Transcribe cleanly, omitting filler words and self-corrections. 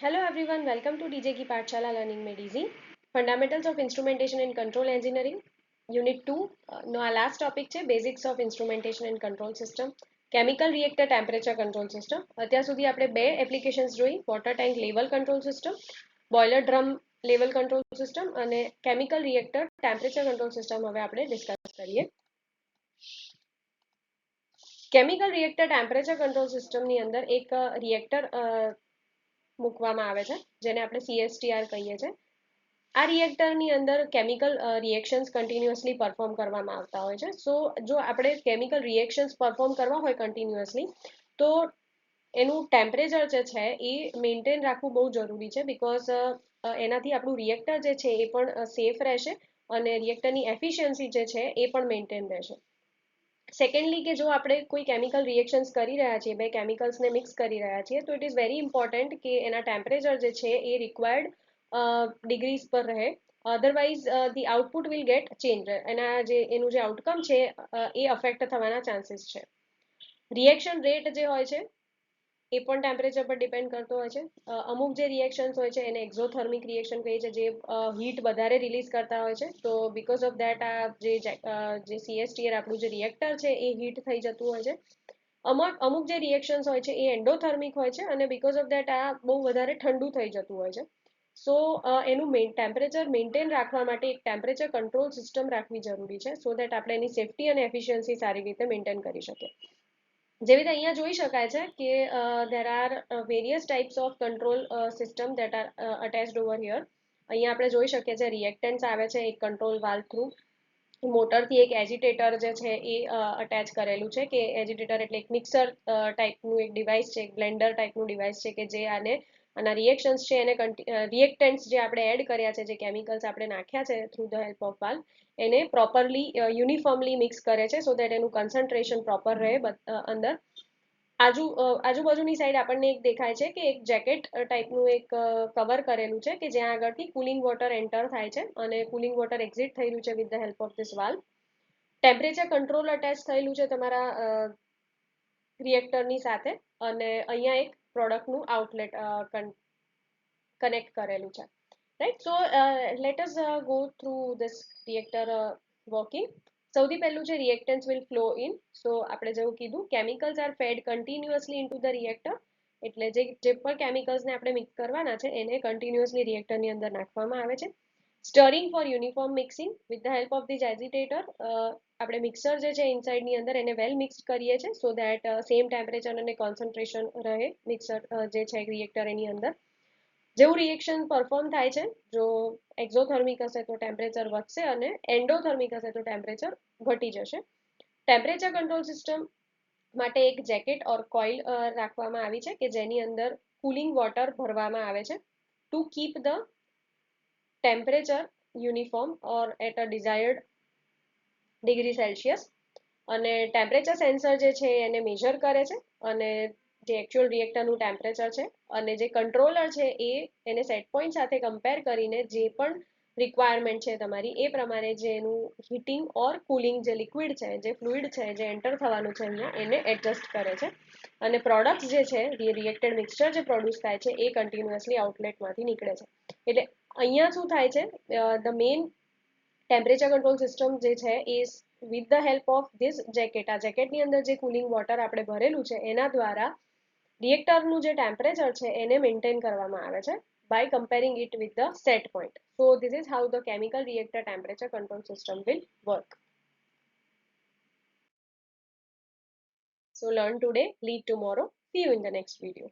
Hello everyone, welcome to DJ Ki Pathshala Learning Made Easy. Fundamentals of Instrumentation and Control Engineering, Unit 2. No, our last topic છે Basics of Instrumentation and Control System. Chemical Reactor Temperature Control System. અત્યાર સુધી આપણે બે applications જોઈ, water tank level control system, boiler drum level control system અને chemical reactor temperature control system હવે આપણે discuss કરીએ. કેમિકલ રિએક્ટર ટેમ્પરેચર કંટ્રોલ સિસ્ટમની અંદર એક રિએક્ટર મૂકવામાં આવે છે જેને આપણે CSTR કહીએ છીએ. આ રિએક્ટરની અંદર કેમિકલ રિએક્શન્સ કન્ટિન્યુઅસલી પરફોર્મ કરવામાં આવતા હોય છે. સો જો આપણે કેમિકલ રિએક્શન્સ પરફોર્મ કરવા હોય કન્ટિન્યુઅસલી તો એનું ટેમ્પરેચર જે છે એ મેન્ટેન રાખવું બહુ જરૂરી છે, બિકોઝ એનાથી આપણું રિએક્ટર જે છે એ પણ સેફ રહેશે અને રિએક્ટરની એફિશિયન્સી જે છે એ પણ મેન્ટેન રહેશે. સેકન્ડલી કે જો આપણે કોઈ કેમિકલ રિએક્શન્સ કરી રહ્યા છીએ, બે કેમિકલ્સને મિક્સ કરી રહ્યા છીએ, તો ઇટ ઇઝ વેરી ઇમ્પોર્ટન્ટ કે એના ટેમ્પરેચર જે છે એ રિક્વાયર્ડ ડિગ્રીઝ પર રહે, otherwise the output will get change, એનું જે આઉટકમ છે એ અફેક્ટ થવાના ચાન્સીસ છે. રિએક્શન રેટ જે હોય છે એ પણ ટેમ્પરેચર પર ડિપેન્ડ કરતો હોય છે. અમુક જે રિએક્શન્સ હોય છે એને એક્ઝોથર્મિક રિએક્શન કહીએ છીએ, જે હીટ વધારે રિલીઝ કરતા હોય છે. તો બીકોઝ ઓફ દેટ આ જે CSTR આપણું જે રિએક્ટર છે એ હીટ થઈ જતું હોય છે. અમુક જે રિએક્શન્સ હોય છે એ એન્ડોથર્મિક હોય છે અને બીકોઝ ઓફ દેટ આ બહુ વધારે ઠંડુ થઈ જતું હોય છે. સો એનું ટેમ્પરેચર મેન્ટેન રાખવા માટે એક ટેમ્પરેચર કંટ્રોલ સિસ્ટમ રાખવી જરૂરી છે, સો દેટ આપણે એની સેફટી અને એફિશિયન્સી સારી રીતે મેન્ટેન કરી શકીએ. જેવી રીતે અહીંયા જોઈ શકાય છે કે there are various types of control system that are attached over here. અહીંયા આપણે જોઈ શકીએ છીએ રિએક્ટન્ટ્સ આવે છે એક કંટ્રોલ વાલ્વ થ્રુ. મોટરથી એક એજિટેટર જે છે એ અટેચ કરેલું છે, કે એજિટેટર એટલે એક મિક્સર ટાઈપનું એક ડિવાઇસ છે, એક બ્લેન્ડર ટાઈપનું ડિવાઇસ છે, કે જે આના રિએક્શન્સ છે એને રિએક્ટન્ટ્સ જે આપણે એડ કર્યા છે, જે કેમિકલ્સ આપણે નાખ્યા છે through the help of valve, એને પ્રોપરલી યુનિફોર્મલી મિક્સ કરે છે, સો દેટ એનું કન્સન્ટ્રેશન પ્રોપર રહે અંદર. આજુબાજુની સાઈડ આપણને એક દેખાય છે કે એક જેકેટ ટાઈપનું એક કવર કરેલું છે, કે જ્યાં આગળથી કુલિંગ વોટર એન્ટર થાય છે અને કુલિંગ વોટર એક્ઝિટ થયેલું છે with the help of this valve. Temperature control attach થયેલું છે તમારા રિએક્ટરની સાથે, અને અહીંયા એક પ્રોડક્ટનું આઉટલેટ કનેક્ટ કરેલું છે, right. So let us go through this reactor working. સૌથી પહેલું છે reactants will flow in. So આપણે જેવું કીધું, chemicals are fed continuously into the reactor, એટલે જે પણ કેમિકલ્સને આપણે મિક્સ કરવાના છે એને કન્ટિન્યુઅસલી રિએક્ટરની અંદર નાખવામાં આવે છે. Stirring for uniform mixing with the help of this agitator. આપણે મિક્સર જે છે ઇનસાઇડની અંદર એને વેલ મિક્સ કરીએ છીએ, સો દેટ સેમ ટેમ્પરેચર અને કોન્સન્ટ્રેશન રહે મિક્સર જે છે રિએક્ટર એની અંદર. જેવું રિએક્શન પરફોર્મ થાય છે, જો એક્ઝોથર્મિક હશે તો ટેમ્પરેચર વધશે અને એન્ડોથર્મિક હશે તો ટેમ્પરેચર ઘટી જશે. ટેમ્પરેચર કંટ્રોલ સિસ્ટમ માટે એક જેકેટ ઓર કોઇલ રાખવામાં આવી છે, કે જેની અંદર કુલિંગ વોટર ભરવામાં આવે છે to keep the temperature uniform or at a desired degree Celsius. અને ટેમ્પરેચર સેન્સર જે છે એને મેજર કરે છે, અને જે એકચ્યુઅલ રિએક્ટરનું ટેમ્પરેચર છે અને જે કંટ્રોલર છે એ એને સેટ પોઈન્ટ સાથે કમ્પેર કરીને જે પણ રિક્વાયરમેન્ટ છે તમારી એ પ્રમાણે જે એનું હીટિંગ ઓર કુલિંગ જે લિક્વિડ છે, જે ફ્લુઇડ છે, જે એન્ટર થવાનું છે અહીંયા, એને એડજસ્ટ કરે છે. અને પ્રોડક્ટ્સ જે છે, રિએક્ટેડ મિક્સચર જે પ્રોડ્યુસ થાય છે એ કન્ટિન્યુઅસલી આઉટલેટમાંથી નીકળે છે. એટલે અહીંયા શું થાય છે, the main temperature control system જે છે એ with the help of this jacket, આ જેકેટની અંદર જે કુલિંગ વોટર આપણે ભરેલું છે એના દ્વારા રિએક્ટરનું જે ટેમ્પરેચર છે એને મેન્ટેન કરવામાં આવે છે by comparing it with the set point. So this is how the chemical reactor temperature control system will work. So learn today, leave tomorrow. See you in the next video.